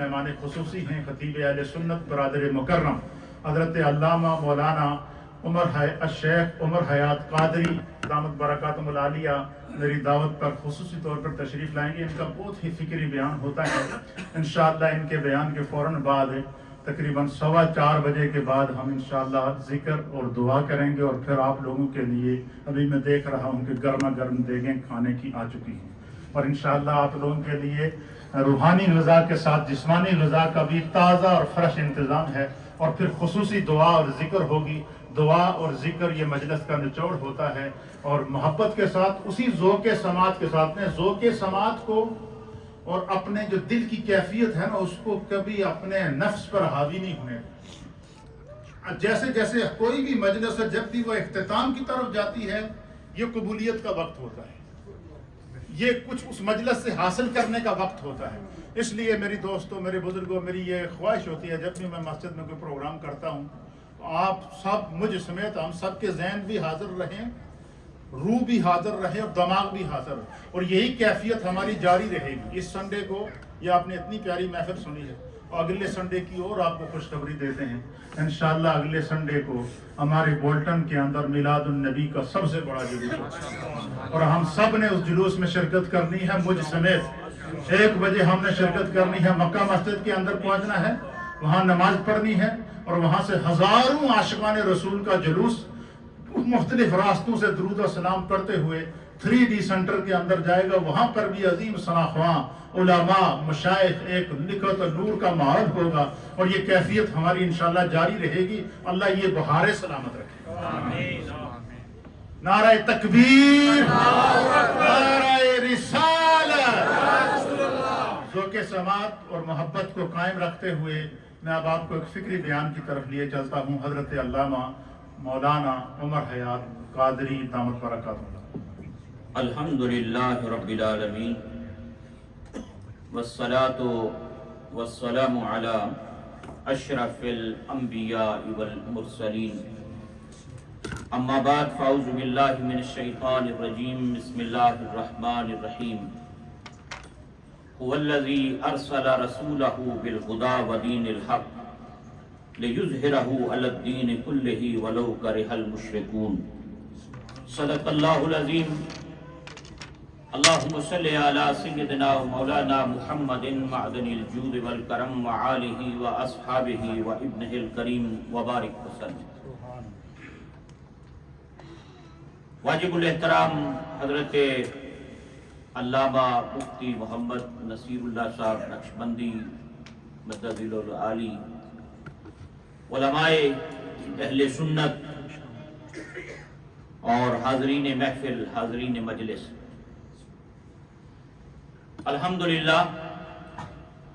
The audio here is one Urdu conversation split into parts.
مہمان خصوصی ہیں خطیب اہل سنت برادر مکرم حضرت علامہ مولانا الشیخ عمر حیات قادری دامت برکاتہم العالیہ میری دعوت پر خصوصی طور پر تشریف لائیں گے۔ ان کا بہت ہی فکری بیان ہوتا ہے۔ انشاءاللہ ان کے بیان کے فوراً بعد تقریباً 4:15 بجے کے بعد ہم انشاءاللہ ذکر اور دعا کریں گے، اور پھر آپ لوگوں کے لیے ابھی میں دیکھ رہا ہوں کہ گرما گرم دیگیں کھانے کی آ چکی ہیں، اور انشاءاللہ آپ لوگوں کے لیے روحانی غذا کے ساتھ جسمانی غذا کا بھی تازہ اور فریش انتظام ہے، اور پھر خصوصی دعا اور ذکر ہوگی۔ دعا اور ذکر یہ مجلس کا نچوڑ ہوتا ہے، اور محبت کے ساتھ اسی ذوق سماعت کے ساتھ میں ذوق سماعت کو اور اپنے جو دل کی کیفیت ہے نا اس کو کبھی اپنے نفس پر حاوی نہیں ہونے۔ جیسے جیسے کوئی بھی مجلس ہے جب بھی وہ اختتام کی طرف جاتی ہے یہ قبولیت کا وقت ہوتا ہے، یہ کچھ اس مجلس سے حاصل کرنے کا وقت ہوتا ہے۔ اس لیے میری دوستوں، میرے بزرگوں، میری یہ خواہش ہوتی ہے جب بھی میں مسجد میں کوئی پروگرام کرتا ہوں آپ سب مجھ سمیت ہم سب کے ذہن بھی حاضر رہیں، روح بھی حاضر رہے اور دماغ بھی حاضر رہے، اور یہی کیفیت ہماری جاری رہے گی۔ اس سنڈے کو یہ آپ نے اتنی پیاری محفل سنی ہے، اور اگلے سنڈے کی اور آپ کو خوشخبری دیتے ہیں۔ انشاءاللہ اگلے سنڈے کو ہمارے بولٹن کے اندر میلاد النبی کا سب سے بڑا جلوس ہے، اور ہم سب نے اس جلوس میں شرکت کرنی ہے، مجھ سمیت 1 بجے ہم نے شرکت کرنی ہے۔ مکہ مسجد کے اندر پہنچنا ہے، وہاں نماز پڑھنی ہے، اور وہاں سے ہزاروں عاشقان رسول کا جلوس مختلف راستوں سے درود و سلام پڑھتے ہوئے 3D سینٹر کے اندر جائے گا۔ وہاں پر بھی عظیم شناخواں علماء مشائخ ایک لکھت نور کا معرض ہوگا، اور یہ کیفیت ہماری انشاءاللہ جاری رہے گی۔ اللہ یہ بہار سلامت رکھے۔ آمین۔ نعرہ تکبیر، نعرہ رسالت۔ ذوق سماعت اور محبت کو قائم رکھتے ہوئے میں اب آپ کو ایک فکری بیان کی طرف لیے چلتا ہوں۔ حضرت علامہ مولانا عمر حیات قادری دامت برکاتہم الحمدللہ رب العالمین، والصلاة والسلام علی اشرف الانبیاء والمرسلین، اما بعد فاعوذ باللہ من الشیطان الرجیم، بسم اللہ الرحمن الرحیم۔ هو الذی ارسل رسولہ بالہدی ودین الحق لِيُظْهِرَهُ عَلَى الدِّينِ كُلِّهِ وَلَوْ كَرِهَ الْمُشْرِكُونَ۔ صدق اللہ العظیم۔ اللہم صلی علی سیدنا و مولانا محمد معدن الجود والکرم وآلہ واصحابہ وابنہ الکریم وبارک وسلم۔ واجب الاحترام حضرت علامہ مفتی محمد نصیر اللہ صاحب نقشبندی مدد العالی، علماء اہل سنت اور حاضرین محفل، حاضرین مجلس، الحمدللہ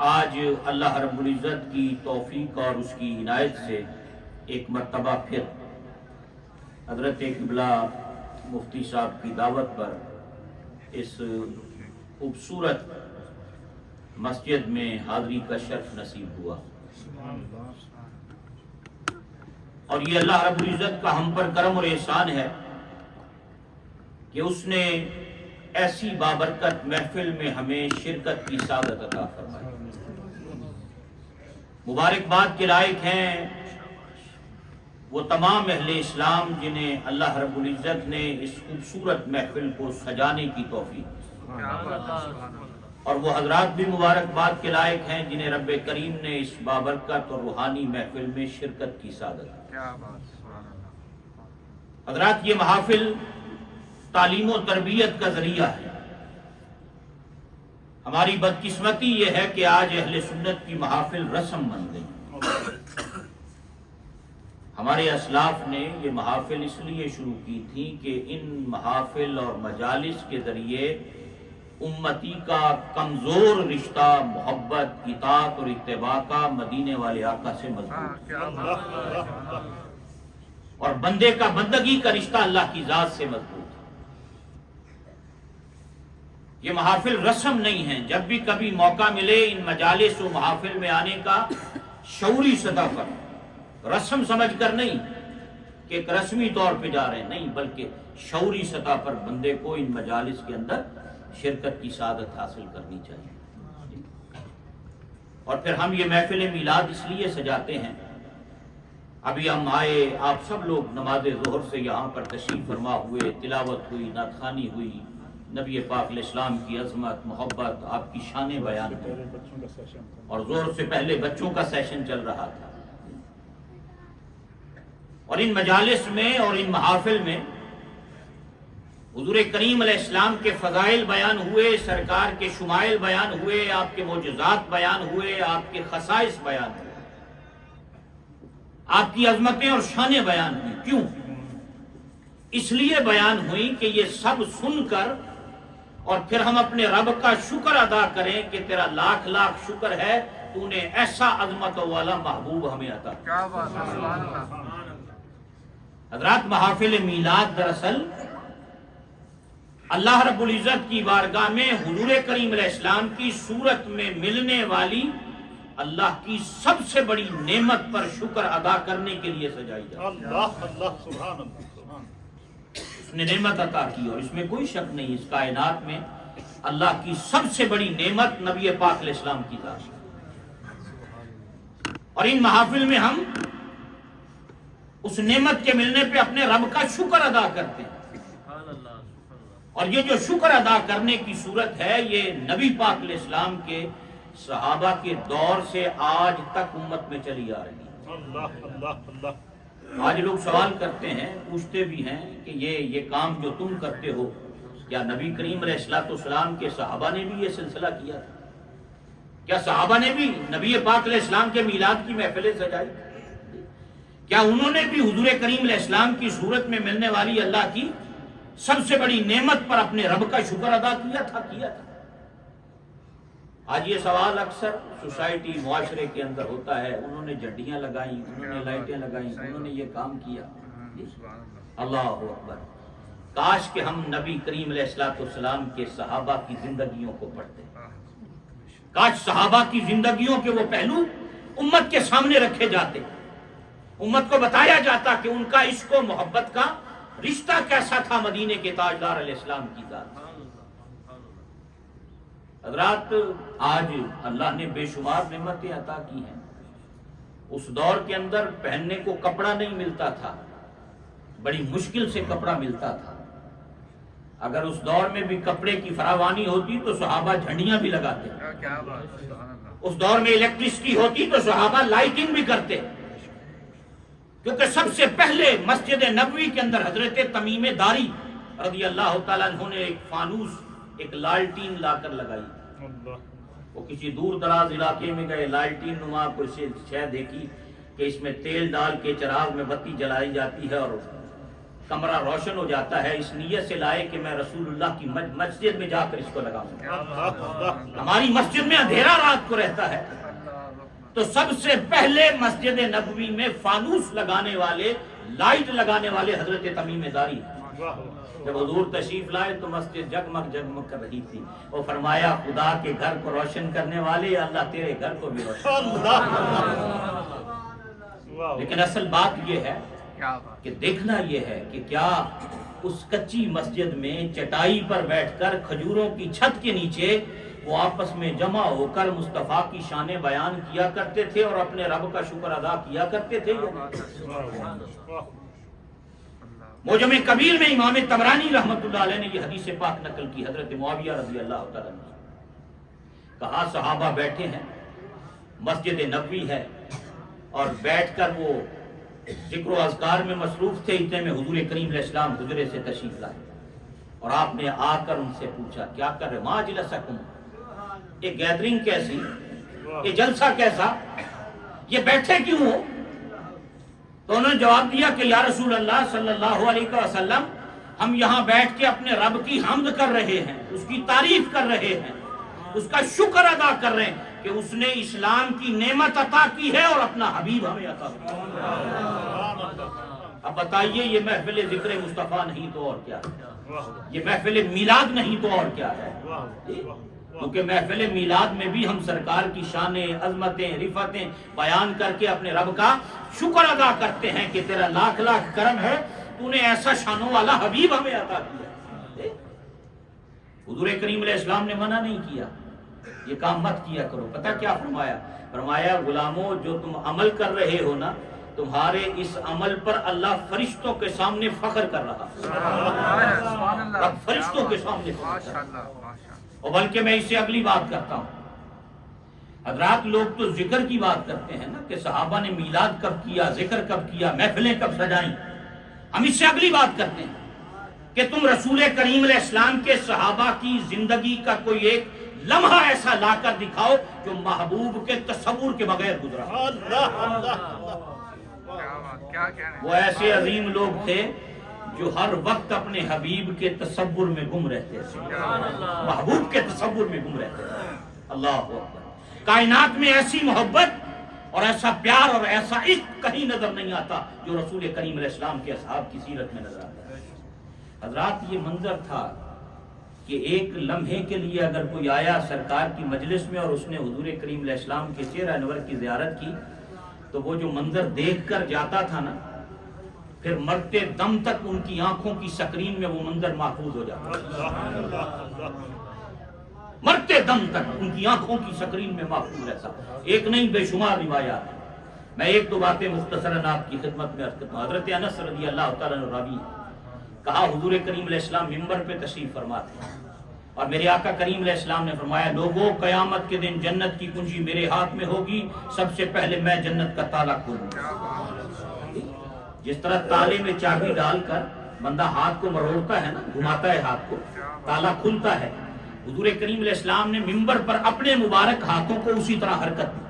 آج اللہ رب العزت کی توفیق اور اس کی عنایت سے ایک مرتبہ پھر حضرت قبلہ مفتی صاحب کی دعوت پر اس خوبصورت مسجد میں حاضری کا شرف نصیب ہوا، اور یہ اللہ رب العزت کا ہم پر کرم اور احسان ہے کہ اس نے ایسی بابرکت محفل میں ہمیں شرکت کی سعادت عطا فرمائی۔ مبارکباد کے لائق ہیں وہ تمام اہل اسلام جنہیں اللہ رب العزت نے اس خوبصورت محفل کو سجانے کی توفیق، اور وہ حضرات بھی مبارکباد کے لائق ہیں جنہیں رب کریم نے اس بابرکت اور روحانی محفل میں شرکت کی سعادت۔ حضرات، یہ محافل تعلیم و تربیت کا ذریعہ ہے۔ ہماری بدقسمتی یہ ہے کہ آج اہل سنت کی محافل رسم بن گئی۔ ہمارے اسلاف نے یہ محافل اس لیے شروع کی تھی کہ ان محافل اور مجالس کے ذریعے امتی کا کمزور رشتہ محبت، اطاعت اور اتباع کا مدینے والے آقا سے مضبوط، اور بندے کا بندگی کا رشتہ اللہ کی ذات سے مضبوط۔ یہ محافل رسم نہیں ہیں، جب بھی کبھی موقع ملے ان مجالس و محافل میں آنے کا شعوری سطح پر، رسم سمجھ کر نہیں کہ ایک رسمی طور پہ جا رہے ہیں، نہیں، بلکہ شعوری سطح پر بندے کو ان مجالس کے اندر شرکت کی سعادت حاصل کرنی چاہیے۔ اور پھر ہم یہ محفل میلاد اس لیے سجاتے ہیں، ابھی ہم آئے، آپ سب لوگ نماز ظہر سے یہاں پر تشریف فرما ہوئے، تلاوت ہوئی، نعت خوانی ہوئی، نبی پاک علیہ السلام کی عظمت، محبت، آپ کی شان بیان ہوئی، اور ظہر سے پہلے بچوں کا سیشن چل رہا تھا۔ اور ان مجالس میں اور ان محافل میں حضور کریم علیہ السلام کے فضائل بیان ہوئے، سرکار کے شمائل بیان ہوئے، آپ کے معجزات بیان ہوئے، آپ کے خصائص بیان ہوئے، آپ کی عظمتیں اور شانیں بیان ہوئی۔ کیوں؟ اس لیے بیان ہوئی کہ یہ سب سن کر اور پھر ہم اپنے رب کا شکر ادا کریں کہ تیرا لاکھ لاکھ شکر ہے، تو نے ایسا عظمت والا محبوب ہمیں عطا کیا۔ حضرات، محافل میلاد دراصل اللہ رب العزت کی بارگاہ میں حضور کریم علیہ السلام کی صورت میں ملنے والی اللہ کی سب سے بڑی نعمت پر شکر ادا کرنے کے لیے سجائی جاتی ہے۔ اللہ اللہ سبحان اللہ۔ اس نے نعمت عطا کی، اور اس میں کوئی شک نہیں، اس کائنات میں اللہ کی سب سے بڑی نعمت نبی پاک علیہ السلام کی ذات ہے۔ اور ان محافل میں ہم اس نعمت کے ملنے پہ اپنے رب کا شکر ادا کرتے ہیں، اور یہ جو شکر ادا کرنے کی صورت ہے یہ نبی پاک علیہ السلام کے صحابہ کے دور سے آج تک امت میں چلی آ رہی ہے۔ اللہ اللہ اللہ۔ آج لوگ سوال کرتے ہیں، پوچھتے بھی ہیں کہ یہ کام جو تم کرتے ہو، کیا نبی کریم علیہ السلام کے صحابہ نے بھی یہ سلسلہ کیا تھا؟ کیا صحابہ نے بھی نبی پاک علیہ السلام کے میلاد کی محفلیں سجائی؟ کیا انہوں نے بھی حضور کریم علیہ السلام کی صورت میں ملنے والی اللہ کی سب سے بڑی نعمت پر اپنے رب کا شکر ادا کیا تھا؟ آج یہ سوال اکثر سوسائٹی، معاشرے کے اندر ہوتا ہے، انہوں نے جھنڈیاں لگائیں، انہوں نے لائٹیں لگائیں، انہوں نے یہ کام کیا۔ اللہ اکبر، کاش کہ ہم نبی کریم علیہ السلام کے صحابہ کی زندگیوں کو پڑھتے، کاش صحابہ کی زندگیوں کے وہ پہلو امت کے سامنے رکھے جاتے، امت کو بتایا جاتا کہ ان کا عشق و محبت کا رشتہ کیسا تھا مدینے کے تاجدار علیہ السلام کی ذات۔ حضرات، آج اللہ نے بے شمار نعمتیں عطا کی ہیں۔ اس دور کے اندر پہننے کو کپڑا نہیں ملتا تھا، بڑی مشکل سے کپڑا ملتا تھا۔ اگر اس دور میں بھی کپڑے کی فراوانی ہوتی تو صحابہ جھنڈیاں بھی لگاتے، اس دور میں الیکٹرسٹی ہوتی تو صحابہ لائٹنگ بھی کرتے، کیونکہ سب سے پہلے مسجد نبوی کے اندر حضرت تمیم داری رضی اللہ تعالیٰ عنہ نے ایک فانوس، ایک لالٹین لا کر لگائی۔ وہ کسی دور دراز علاقے میں گئے، لالٹین نما کوئی شے دیکھی کہ اس میں تیل ڈال کے چراغ میں بتی جلائی جاتی ہے اور کمرہ روشن ہو جاتا ہے، اس نیت سے لائے کہ میں رسول اللہ کی مسجد میں جا کر اس کو لگاؤں۔ ہماری مسجد میں اندھیرا رات کو رہتا ہے، تو سب سے پہلے مسجد نبوی میں فانوس لگانے والے، لائٹ لگانے والے حضرت تمیم داری۔ جب حضور تشریف لائے تو مسجد جگمگ جگمگ کر رہی تھی۔ وہ فرمایا، خدا کے گھر کو روشن کرنے والے اللہ تیرے گھر کو بھی روشن۔ لیکن اصل بات یہ ہے کہ دیکھنا یہ ہے کہ کیا اس کچی مسجد میں چٹائی پر بیٹھ کر کھجوروں کی چھت کے نیچے وہ آپس میں جمع ہو کر مصطفیٰ کی شانیں بیان کیا کرتے تھے اور اپنے رب کا شکر ادا کیا کرتے تھے؟ موجم کبیر میں امام طبرانی رحمۃ اللہ علیہ نے یہ حدیث پاک نقل کی، حضرت معاویہ رضی اللہ تعالیٰ عنہ، کہا صحابہ بیٹھے ہیں، مسجد نبوی ہے، اور بیٹھ کر وہ ذکر و اذکار میں مصروف تھے، اتنے میں حضور کریم علیہ السلام حجرے سے تشریف لائے، اور آپ نے آ کر ان سے پوچھا کیا کر رہے، ما اجلسکم، یہ گیدرنگ کیسی، یہ جلسہ کیسا، یہ بیٹھے کیوں ہو؟ تو انہوں نے جواب دیا کہ یا رسول اللہ صلی اللہ علیہ وسلم، ہم یہاں بیٹھ کے اپنے رب کی حمد کر رہے ہیں، اس کی تعریف کر رہے ہیں، اس کا شکر ادا کر رہے ہیں کہ اس نے اسلام کی نعمت عطا کی ہے اور اپنا حبیب ہمیں عطا کیا۔ اب بتائیے، یہ محفل ذکر مصطفیٰ نہیں تو اور کیا ہے؟ یہ محفل میلاد نہیں تو اور کیا ہے؟ کیونکہ محفل میلاد میں بھی ہم سرکار کی شانیں، عظمتیں، رفعتیں بیان کر کے اپنے رب کا شکر ادا کرتے ہیں کہ تیرا لاکھ لاکھ کرم ہے، تو نے ایسا شانوں والا حبیب ہمیں عطا کیا۔ حضور کریم علیہ السلام نے منع نہیں کیا، یہ کام مت کیا کرو. پتہ کیا فرمایا؟ فرمایا غلاموں جو تم عمل کر رہے ہو نا، تمہارے اس عمل پر اللہ فرشتوں کے سامنے فخر کر رہا ہے. فرشتوں کے سامنے فخر کر رہا ہے. اور بلکہ میں اس سے اگلی بات کرتا ہوں. حضرات لوگ تو ذکر کی بات کرتے ہیں نا کہ صحابہ نے میلاد کب کیا، ذکر کب کیا، محفلیں کب سجائیں. ہم اس سے اگلی بات کرتے ہیں کہ تم رسول کریم علیہ السلام کے صحابہ کی زندگی کا کوئی ایک لمحہ ایسا لا کر دکھاؤ جو محبوب کے تصور کے بغیر گزرا. وہ ایسے عظیم لوگ تھے جو ہر وقت اپنے حبیب کے تصور میں گم رہتے تھے، محبوب کے تصور میں گم رہتے تھے. اللہ اکبر. کائنات میں ایسی محبت اور ایسا پیار اور ایسا عشق کہیں نظر نہیں آتا جو رسول کریم علیہ السلام کے اصحاب کی سیرت میں نظر آتا ہے. حضرات یہ منظر تھا کہ ایک لمحے کے لیے اگر کوئی آیا سرکار کی مجلس میں اور اس نے حضور کریم علیہ السلام کے چہرہ انور کی زیارت کی تو وہ جو منظر دیکھ کر جاتا تھا نا، پھر مرتے دم تک ان کی آنکھوں کی سکرین میں وہ منظر محفوظ ہو جاتا. مرتے دم تک ان کی آنکھوں کی سکرین میں محفوظ رہتا. ایک نہیں بے شمار روایات. میں ایک دو باتیں مختصراً آپ کی خدمت میں عرض کرتا ہوں. حضرت انس رضی اللہ تعالیٰ عنہ راوی کہا حضور کریم علیہ السلام منبر پہ تشریف فرما تھے اور میرے آقا کریم علیہ السلام نے فرمایا لوگوں قیامت کے دن جنت کی کنجی میرے ہاتھ میں ہوگی، سب سے پہلے میں جنت کا تالا کھولوں گا. جس طرح تالے میں چابی ڈال کر بندہ ہاتھ کو مروڑتا ہے نا، گھماتا ہے ہاتھ کو، تالا کھلتا ہے. حضور کریم علیہ السلام نے منبر پر اپنے مبارک ہاتھوں کو اسی طرح حرکت دی.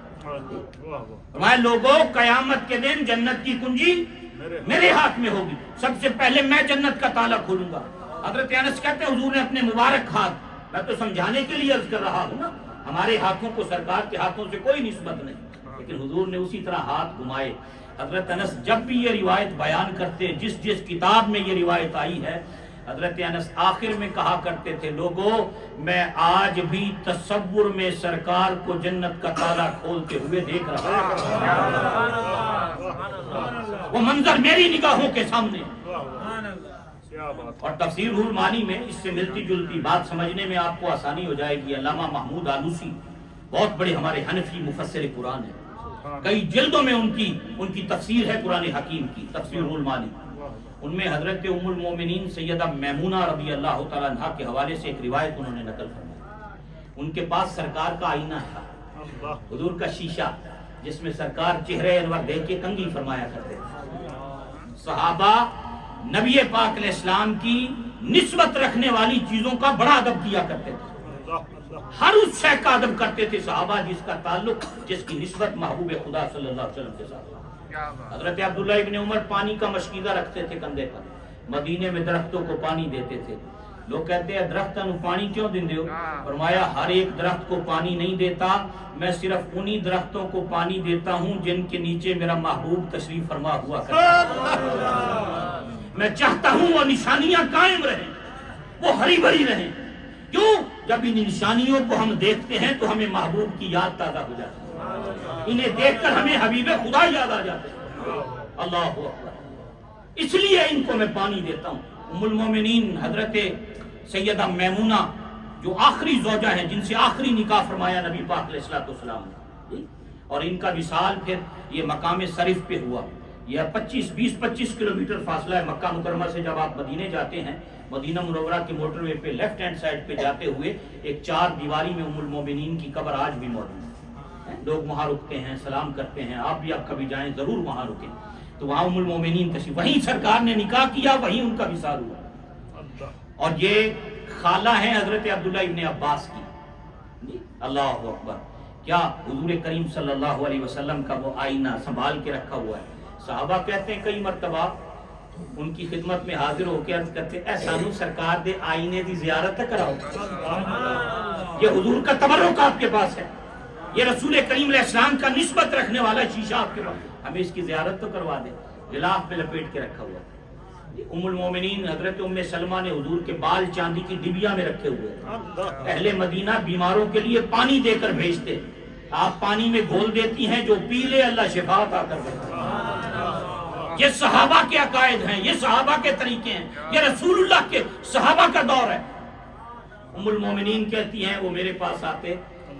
فرمایا لوگوں قیامت کے دن جنت کی کنجی میرے ہاتھ میں ہوگی، سب سے پہلے میں جنت کا تالا کھولوں گا. حضرت انس کہتے ہیں حضور نے اپنے مبارک ہاتھ، میں تو سمجھانے کے لیے عرض کر رہا ہوں نا، ہمارے ہاتھوں کو سرکار کے ہاتھوں سے کوئی نسبت نہیں، لیکن حضور نے اسی طرح ہاتھ گھمائے. حضرت انس جب بھی یہ روایت بیان کرتے، جس جس کتاب میں یہ روایت آئی ہے، حضرت انس آخر میں کہا کرتے تھے لوگوں میں آج بھی تصور میں سرکار کو جنت کا تالا کھولتے ہوئے دیکھ رہا ہوں. وہ منظر میری نگاہوں کے سامنے. اور تفسیر روح المعانی میں اس سے ملتی جلتی بات سمجھنے میں آپ کو آسانی ہو جائے گی. علامہ محمود آلوسی بہت بڑے ہمارے حنفی مفسر قرآن ہیں، کئی جلدوں میں ان کی تفسیر ہے قرآن حکیم کی، تفسیر روح المعانی. ان میں حضرت ام المومنین سیدہ میمونہ رضی اللہ تعالیٰ عنہ کے حوالے سے ایک روایت انہوں نے نقل فرمائی. ان کے پاس سرکار کا آئینہ تھا، حضور کا شیشہ، جس میں سرکار چہرے انور دیکھ کے کنگھی فرمایا کرتے تھے. صحابہ نبی پاک علیہ السلام کی نسبت رکھنے والی چیزوں کا بڑا ادب کیا کرتے تھے. ہر اس شے کا ادب کرتے تھے صحابہ جس کا تعلق، جس کی نسبت محبوب خدا صلی اللہ علیہ وسلم کے ساتھ. حضرت عبداللہ ابن عمر پانی کا مشکیزہ رکھتے تھے کندھے پر، مدینے میں درختوں کو پانی دیتے تھے. لوگ کہتے ہیں درختوں کو پانی کیوں دیندے ہو؟ فرمایا ہر ایک درخت کو پانی نہیں دیتا، میں صرف انہی درختوں کو پانی دیتا ہوں جن کے نیچے میرا محبوب تشریف فرما ہوا کرتا. میں چاہتا ہوں وہ نشانیاں قائم رہیں، وہ ہری بھری رہیں. کیوں؟ جب ان نشانیوں کو ہم دیکھتے ہیں تو ہمیں محبوب کی یاد تازہ ہو جاتی ہے، انہیں دیکھ کر ہمیں حبیب خدا یاد آ جاتے ہیں. اللہ اکبر. اس لیے ان کو میں پانی دیتا ہوں. ام المومنین حضرت سیدہ میمونہ جو آخری زوجہ ہیں، جن سے آخری نکاح فرمایا نبی پاک علیہ السلام نے، اور ان کا وصال پھر یہ مقام صرف پہ ہوا. یہ 20-25 کلومیٹر فاصلہ ہے مکہ مکرمہ سے. جب آپ مدینے جاتے ہیں، مدینہ منورہ کے موٹر وے پہ لیفٹ ہینڈ سائڈ پہ جاتے ہوئے ایک 4 دیواری میں ام المومنین کی قبر آج بھی موجود ہے. لوگ وہاں رکتے ہیں، سلام کرتے ہیں. آپ بھی آپ کبھی جائیں ضرور وہاں رکیں. تو وہاں ام المومنین تشریف، وہیں سرکار نے نکاح کیا، وہیں ان کا وصال ہوا. اور یہ خالہ ہیں حضرت عبداللہ ابن عباس کی. اللہ اکبر. کیا حضور کریم صلی اللہ علیہ وسلم کا وہ آئینہ سنبھال کے رکھا ہوا ہے. صحابہ کہتے ہیں کئی مرتبہ ان کی خدمت میں حاضر ہو کے عرض کرتے اے سانو سرکار دے آئینے دی زیارت کراؤ. یہ حضور کا تبرک آپ کے پاس ہے، یہ رسول کریم علیہ السلام کا نسبت رکھنے والا شیشہ آپ کے پاس، ہمیں اس کی زیارت تو کروا دیں. غلاف میں لپیٹ کے رکھا ہوا. ام المومنین حضرت ام سلمہ نے حضور کے بال چاندی کی ڈبیا میں رکھے ہوئے. اہل مدینہ بیماروں کے لیے پانی دے کر بھیجتے، آپ پانی میں گھول دیتی ہیں، جو پی لے اللہ شفا عطا کر دیتا. یہ صحابہ کے عقائد ہیں، یہ صحابہ کے طریقے ہیں، یہ رسول اللہ کے صحابہ کا دور ہے. ام المومنین کہتی ہیں وہ میرے پاس آتے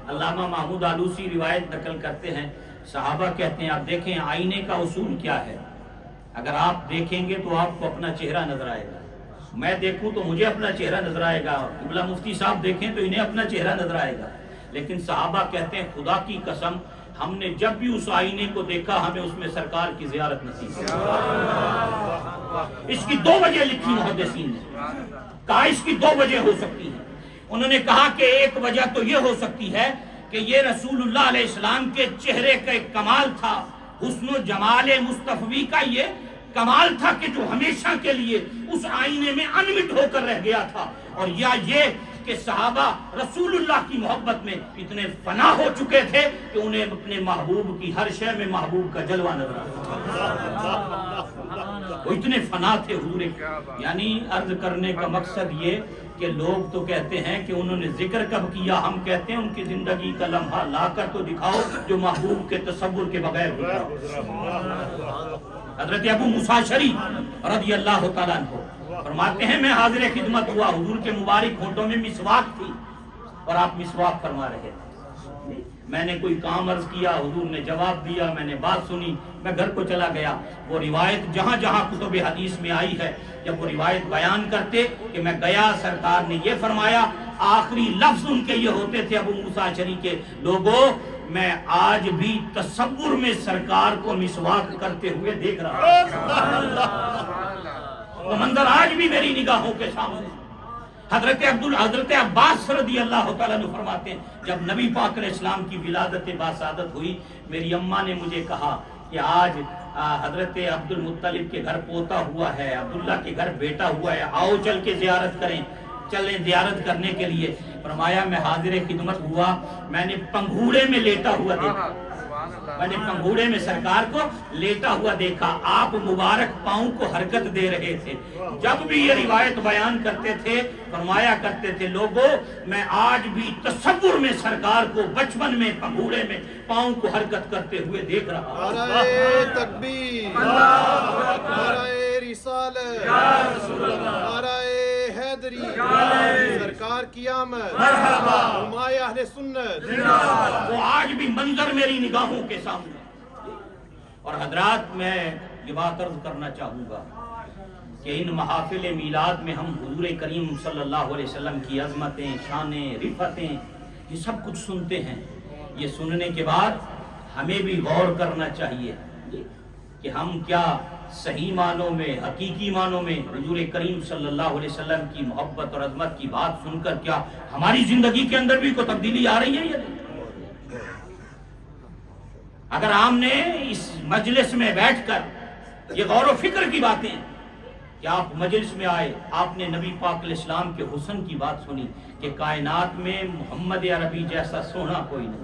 علامہ محمود آلوسی روایت نقل کرتے ہیں، صحابہ کہتے ہیں آپ دیکھیں آئینے کا اصول کیا ہے، اگر آپ دیکھیں گے تو آپ کو اپنا چہرہ نظر آئے گا، میں دیکھوں تو مجھے اپنا چہرہ نظر آئے گا، قبلہ مفتی صاحب دیکھیں تو انہیں اپنا چہرہ نظر آئے گا، لیکن صحابہ کہتے ہیں خدا کی قسم ہم نے جب بھی اس آئینے کو دیکھا ہمیں اس میں سرکار کی زیارت نصیب ہوئی۔ اس کی دو وجہ لکھی محدثین نے، کہا اس کی دو وجہ ہو سکتی ہیں۔ انہوں نے کہا کہ ایک وجہ تو یہ ہو سکتی ہے کہ یہ رسول اللہ علیہ السلام کے چہرے کا ایک کمال تھا، حسن و جمال مصطفی کا یہ کمال تھا کہ جو ہمیشہ کے لیے اس آئینے میں انمٹ ہو کر رہ گیا تھا، اور یا یہ کہ صحابہ رسول اللہ کی محبت میں اتنے فنا ہو چکے تھے کہ انہیں اپنے محبوب کی ہر شے میں محبوب کا جلوہ نظر آتا، وہ اتنے فنا تھے حضور۔ یعنی عرض کرنے کا مقصد یہ کہ لوگ تو کہتے ہیں کہ انہوں نے ذکر کب کیا، ہم کہتے ہیں ان کی زندگی کا لمحہ لا کر تو دکھاؤ جو محبوب کے تصور کے بغیر گزرا۔ حضرت ابو موسیٰ اشعری رضی اللہ تعالیٰ عنہ فرماتے ہیں میں حاضر خدمت ہوا، حضور کے مبارک ہونٹوں میں مسواک تھی اور آپ مسواک فرما رہے تھے، میں نے کوئی کام عرض کیا، حضور نے جواب دیا، میں نے بات سنی، میں گھر کو چلا گیا۔ وہ روایت جہاں جہاں کتب حدیث میں آئی ہے، جب وہ روایت بیان کرتے کہ میں گیا سرکار نے یہ فرمایا، آخری لفظ ان کے یہ ہوتے تھے ابو موسیٰ اشعری کے، لوگوں میں آج بھی تصور میں سرکار کو مسواک کرتے ہوئے دیکھ رہا ہوں، وہ منظر آج بھی میری نگاہوں کے سامنے۔ حضرت عباس رضی اللہ تعالیٰ عنہ فرماتے ہیں جب نبی پاک علیہ السلام کی ولادت باسعادت ہوئی، میری اماں نے مجھے کہا کہ آج حضرت عبد المطلب کے گھر پوتا ہوا ہے، عبداللہ کے گھر بیٹا ہوا ہے، آؤ چل کے زیارت کریں، چلیں زیارت کرنے کے لیے۔ فرمایا میں حاضر خدمت ہوا، میں نے پنگھوڑے میں لیٹا ہوا دیکھا، میں نے پنگھوڑے میں سرکار کو لیٹا ہوا دیکھا، آپ مبارک پاؤں کو حرکت دے رہے تھے۔ جب بھی یہ روایت بیان کرتے تھے فرمایا کرتے تھے لوگوں میں آج بھی تصور میں سرکار کو بچپن میں پنگھوڑے میں پاؤں کو حرکت کرتے ہوئے دیکھ رہا ہوں۔ نعرہ تکبیر، نعرہ رسالت، نعرہ حیدری، سرکار کی آمد، علماء اہل سنت، وہ آج بھی منظر میری نگاہوں کے سامنے۔ اور حضرات میں یہ بات عرض کرنا چاہوں گا کہ ان محافل میلاد میں ہم حضور کریم صلی اللہ علیہ وسلم کی عظمتیں، شانیں، رفتیں یہ سب کچھ سنتے ہیں۔ یہ سننے کے بعد ہمیں بھی غور کرنا چاہیے کہ ہم کیا صحیح معنوں میں، حقیقی معنوں میں حضور کریم صلی اللہ علیہ وسلم کی محبت اور عظمت کی بات سن کر کیا ہماری زندگی کے اندر بھی کوئی تبدیلی آ رہی ہے یا نہیں؟ اگر ہم نے اس مجلس میں بیٹھ کر یہ غور و فکر کی باتیں کہ آپ مجلس میں آئے، آپ نے نبی پاک علیہ السلام کے حسن کی بات سنی کہ کائنات میں محمد عربی جیسا سونا کوئی نہیں،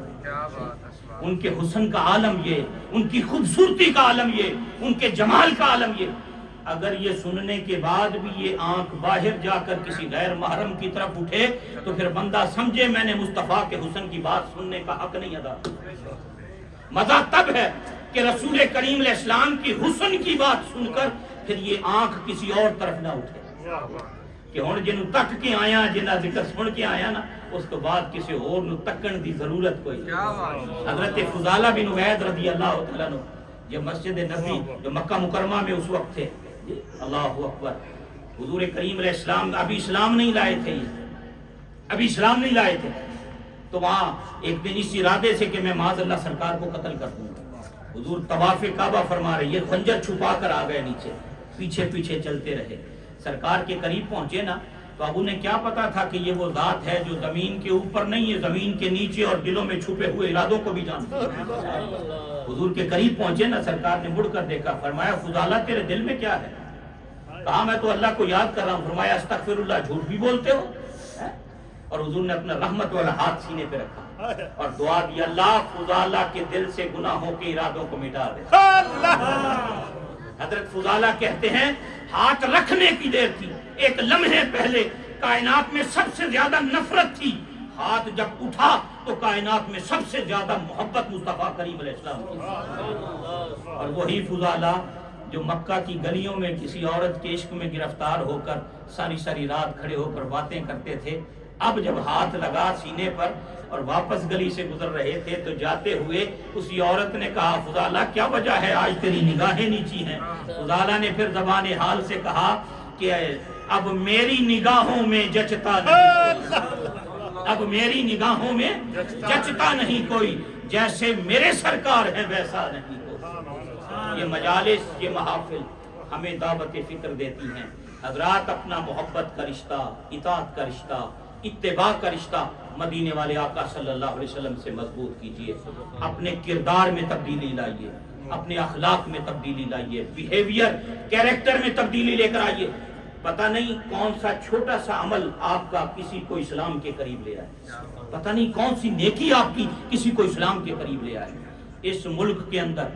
ان کے حسن کا عالم یہ، ان کی خوبصورتی کا عالم یہ، ان کے جمال کا عالم یہ، اگر یہ سننے کے بعد بھی یہ آنکھ باہر جا کر کسی غیر محرم کی طرف اٹھے تو پھر بندہ سمجھے میں نے مصطفیٰ کے حسن کی بات سننے کا حق نہیں ادا۔ مزہ تب ہے کہ رسول کریم علیہ السلام کی حسن کی بات سن کر پھر یہ آنکھ کسی اور طرف نہ اٹھے کہ ہن جنوں تک کے آیا جنہ ذکر سن کے آیا نا اس تو بعد کسی اور نو تکن دی ضرورت کوئی نہیں۔ حضرت فضالہ بن عبید رضی اللہ تعالیٰ عنہ یہ مسجد نبی جو مکہ مکرمہ میں اس وقت تھے، اللہ اکبر، حضور کریم علیہ السلام ابھی اسلام نہیں لائے تھے، ابھی اسلام نہیں لائے تھے، تو وہاں ایک دن اس ارادے سے کہ میں معاذ اللہ سرکار کو قتل کر دوں گا، حضور طواف کعبہ فرما رہے، یہ خنجر چھپا کر آ گئے نیچے، پیچھے پیچھے چلتے رہے، سرکار کے قریب پہنچے نا تو اب انہیں کیا پتا تھا کہ یہ وہ ذات ہے جو زمین کے اوپر نہیں ہے، زمین کے نیچے اور دلوں میں چھپے ہوئے ارادوں کو بھی جانتے ہیں۔ حضور کے قریب پہنچے نا، سرکار نے مڑ کر دیکھا، فرمایا فضالہ تیرے دل میں کیا ہے؟ کہا میں تو اللہ کو یاد کر رہا ہوں۔ فرمایا استغفر اللہ، جھوٹ بھی بولتے ہو؟ اور حضور نے اپنا رحمت والا ہاتھ سینے پہ رکھا اور دعا دی، اللہ فضالہ کے دل سے گناہوں کے ارادوں کو مٹا دے۔ حضرت فضالہ کہتے ہیں ہاتھ رکھنے کی دیر تھی، ایک لمحے پہلے کائنات میں سب سے زیادہ نفرت تھی، ہاتھ جب اٹھا تو کائنات میں سب سے زیادہ محبت مصطفیٰ کریم علیہ السلام کی۔ اور وہی فضالہ جو مکہ کی گلیوں میں کسی عورت کے عشق میں گرفتار ہو کر ساری ساری رات کھڑے ہو کر باتیں کرتے تھے، اب جب ہاتھ لگا سینے پر اور واپس گلی سے گزر رہے تھے تو جاتے ہوئے اسی عورت نے کہا فضالہ کیا وجہ ہے آج تیری نگاہیں نیچی ہیں؟ فضالہ نے پھر زبان حال سے کہا کہ اب میری نگاہوں میں جچتا نہیں، اب میری نگاہوں میں جچتا نہیں کوئی، جیسے میرے سرکار ہیں ویسا نہیں کوئی۔ یہ مجالس، یہ محافل ہمیں دعوت فکر دیتی ہیں۔ حضرات اپنا محبت کا رشتہ، اطاعت کا رشتہ، اتباع کا رشتہ مدینے والے آقا صلی اللہ علیہ وسلم سے مضبوط کیجئے۔ اپنے کردار میں تبدیلی لائیے، اپنے اخلاق میں تبدیلی لائیے، بیہیویئر، کیریکٹر میں تبدیلی لے کر آئیے۔ پتہ نہیں کون سا چھوٹا سا عمل آپ کا کسی کو اسلام کے قریب لے آئے، پتہ نہیں کون سی نیکی آپ کی کسی کو اسلام کے قریب لے آئے۔ اس ملک کے اندر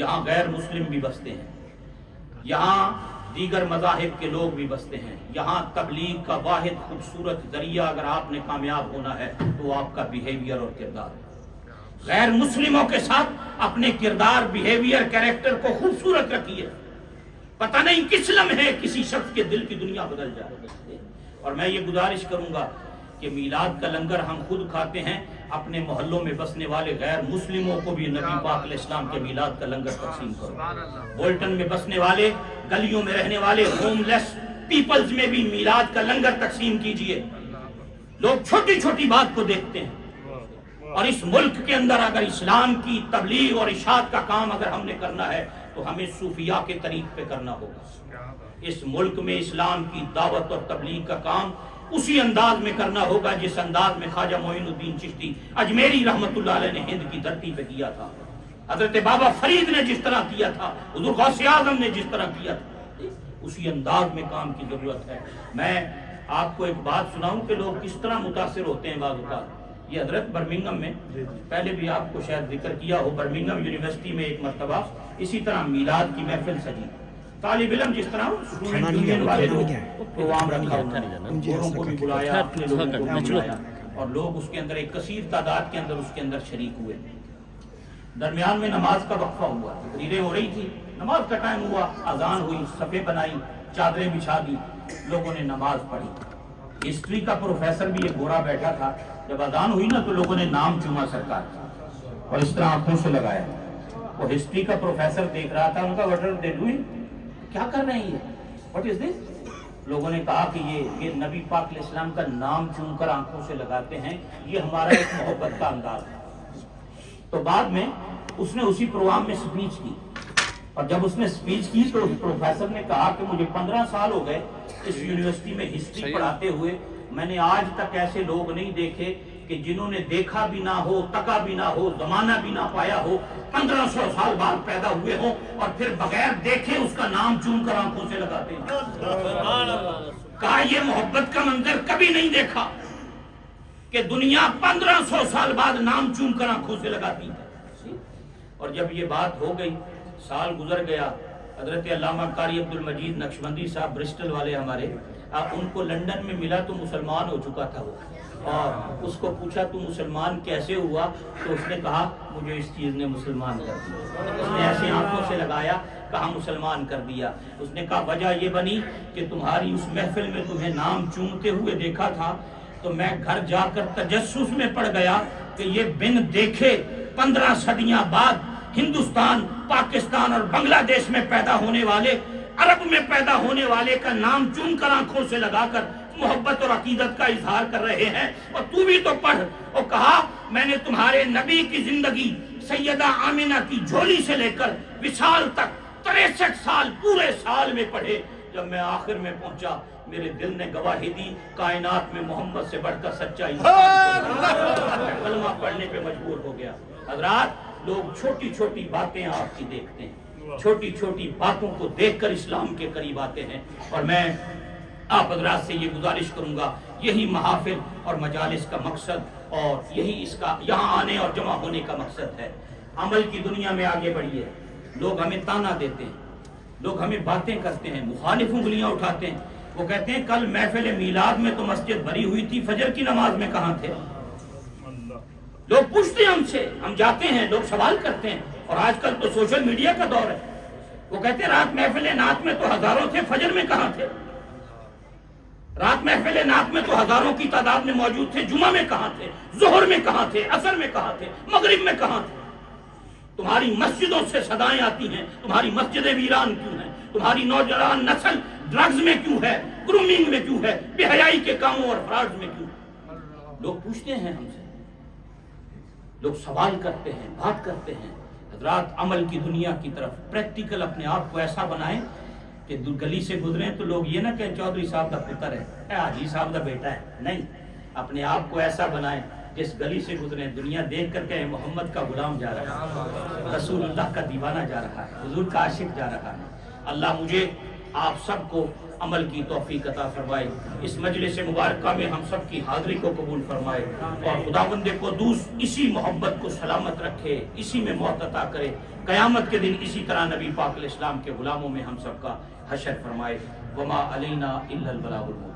یہاں غیر مسلم بھی بستے ہیں، یہاں دیگر مذاہب کے لوگ بھی بستے ہیں، یہاں تبلیغ کا واحد خوبصورت ذریعہ اگر آپ نے کامیاب ہونا ہے تو آپ کا بیہیویئر اور کردار ہے۔ غیر مسلموں کے ساتھ اپنے کردار، بیہیویئر، کیریکٹر کو خوبصورت رکھیے۔ پتہ نہیں کس لمحے کسی شخص کے دل کی دنیا بدل جائے۔ اور میں یہ گزارش کروں گا کہ میلاد کا لنگر ہم خود کھاتے ہیں، اپنے محلوں میں بسنے والے غیر مسلموں کو بھی نبی پاک علیہ السلام کے میلاد کا لنگر تقسیم کرو۔ بولٹن میں بسنے والے، گلیوں میں رہنے والے ہوم لیس پیپلز میں بھی میلاد کا لنگر تقسیم کیجئے۔ لوگ چھوٹی چھوٹی بات کو دیکھتے ہیں، اور اس ملک کے اندر اگر اسلام کی تبلیغ اور اشاعت کا کام اگر ہم نے کرنا ہے تو ہمیں صوفیاء کے طریق پہ کرنا ہوگا۔ اس ملک میں اسلام کی دعوت اور تبلیغ کا کام اسی انداز میں کرنا ہوگا جس انداز میں خواجہ معین الدین چشتی اجمیری رحمت اللہ علیہ نے ہند کی دھرتی پہ کیا تھا، حضرت بابا فرید نے جس طرح کیا تھا، حضور غوث اعظم نے جس طرح کیا تھا، اسی انداز میں کام کی ضرورت ہے۔ میں آپ کو ایک بات سناؤں کہ لوگ کس طرح متاثر ہوتے ہیں بعض اوقات۔ یہ حضرت برمنگم میں پہلے بھی آپ کو شاید ذکر کیا ہو، برمنگم یونیورسٹی میں ایک مرتبہ اسی طرح میلاد کی محفل سجی۔ طالب علم جس طرح اسٹوڈنٹ یونین والے لوگ پروگرام رکھا انہوں کو بھی بلایا، اپنے لوگوں کو بھی بلایا، اور لوگ اس کے اندر ایک کثیر تعداد کے اندر اس کے اندر شریک ہوئے۔ درمیان میں نماز کا وقفہ ہوا، تقریریں ہو رہی تھی، نماز کا ٹائم ہوا، اذان ہوئی، صفیں بنائی، چادریں بچھا دی، لوگوں نے نماز پڑھی۔ ہسٹری کا پروفیسر بھی ایک گورا بیٹھا تھا، جب اذان ہوئی نا تو لوگوں نے نام چوما سرکار اور اس طرح آنکھوں سے لگایا۔ وہ ہسٹری کا پروفیسر دیکھ رہا تھا، ان کا وٹ آر دے ڈوئنگ، کیا کر رہے ہیں یہ، واٹ از دس؟ لوگوں نے کہا کہ یہ نبی پاک علیہ السلام کا نام چوم کر آنکھوں سے لگاتے ہیں، یہ ہمارا ایک محبت کا انداز ہے۔ تو بعد میں اس نے اسی پروگرام میں سپیچ کی، اور جب اس نے سپیچ کی تو پروفیسر نے کہا کہ مجھے 15 سال ہو گئے اس یونیورسٹی میں ہسٹری پڑھاتے ہوئے، میں نے آج تک ایسے لوگ نہیں دیکھے کہ جنہوں نے دیکھا بھی نہ ہو، تکا بھی نہ ہو، زمانہ بھی نہ پایا ہو، 1500 سال بعد پیدا ہوئے ہوں اور پھر بغیر دیکھے اس کا نام چوم کر آنکھوں سے لگاتے ہیں۔ کہا یہ محبت کا منظر کبھی نہیں دیکھا کہ دنیا 1500 سال بعد نام چوم کر آنکھوں سے لگاتی ہے۔ اور جب یہ بات ہو گئی، سال گزر گیا، حضرت علامہ قاری عبد المجید نقشبندی صاحب برسٹل والے ہمارے، ان کو لندن میں ملا تو مسلمان ہو چکا تھا وہ، اور اس کو پوچھا تو مسلمان کیسے ہوا، تو اس نے کہا مجھے اس چیز نے مسلمان کر دیا۔ اس نے ایسے آنکھوں سے لگایا، کہا مسلمان کر دیا۔ اس نے کہا وجہ یہ بنی کہ تمہاری اس محفل میں تمہیں نام چومتے ہوئے دیکھا تھا تو میں گھر جا کر تجسس میں پڑ گیا کہ یہ بن دیکھے 15 صدیاں بعد ہندوستان، پاکستان اور بنگلہ دیش میں پیدا ہونے والے، عرب میں پیدا ہونے والے کا نام چوم کر آنکھوں سے لگا کر محبت اور عقیدت کا اظہار کر رہے ہیں، اور تو بھی تو پڑھ۔ اور کہا میں نے تمہارے نبی کی زندگی سیدہ آمنہ کی جھولی سے لے کر وصال تک 63 سال پورے سال میں پڑھے، جب میں آخر میں پہنچا میرے دل نے گواہی دی کائنات میں محمد سے بڑھ کر سچا انسان، کلمہ پڑھنے پہ مجبور ہو گیا۔ حضرات لوگ چھوٹی چھوٹی باتیں آپ کی دیکھتے ہیں، چھوٹی چھوٹی باتوں کو دیکھ کر اسلام کے قریب آتے ہیں، اور میں آپ حضرات سے یہ گزارش کروں گا، یہی محافل اور مجالس کا مقصد اور یہی اس کا یہاں آنے اور جمع ہونے کا مقصد ہے۔ عمل کی دنیا میں آگے بڑھیے۔ لوگ ہمیں تانا دیتے ہیں، لوگ ہمیں باتیں کرتے ہیں، مخالف انگلیاں اٹھاتے ہیں، وہ کہتے ہیں کل محفل میلاد میں تو مسجد بھری ہوئی تھی، فجر کی نماز میں کہاں تھے؟ لوگ پوچھتے ہیں ہم سے، ہم جاتے ہیں، لوگ سوال کرتے ہیں، اور آج کل تو سوشل میڈیا کا دور ہے، وہ کہتے ہیں رات محفل نعت میں تو ہزاروں تھے، فجر میں کہاں تھے؟ رات محفل نعت میں تو ہزاروں کی تعداد میں موجود تھے، جمعہ میں کہاں تھے، ظہر میں کہاں تھے، عصر میں کہاں تھے، مغرب میں کہاں تھے؟ تمہاری مسجدوں سے صدائیں آتی ہیں، تمہاری مسجدیں ویران کیوں ہیں؟ تمہاری نوجوان نسل ڈرگز میں کیوں ہے، گرومنگ میں کیوں ہے، بے حیائی کے کاموں اور فرائض میں کیوں؟ لوگ پوچھتے ہیں ہم سے، لوگ سوال کرتے ہیں، بات کرتے ہیں۔ حضرات عمل کی دنیا کی طرف پریکٹیکل اپنے آپ کو ایسا بنائیں کہ گلی سے گزریں تو لوگ یہ نہ کہیں چودھری صاحب کا پتر ہے، حاجی صاحب کا بیٹا ہے، نہیں، اپنے آپ کو ایسا بنائیں جس گلی سے گزریں دنیا دیکھ کر کہیں محمد کا غلام جا رہا ہے، رسول اللہ کا دیوانہ جا رہا ہے، حضور کا عاشق جا رہا ہے۔ اللہ مجھے آپ سب کو عمل کی توفیق عطا فرمائے، اس مجلس مبارکہ میں ہم سب کی حاضری کو قبول فرمائے، اور خداوند قدوس اسی محبت کو سلامت رکھے، اسی میں موت عطا کرے، قیامت کے دن اسی طرح نبی پاک علیہ السلام کے غلاموں میں ہم سب کا حشر فرمائے۔ وما علینا الا البلاغ المبین۔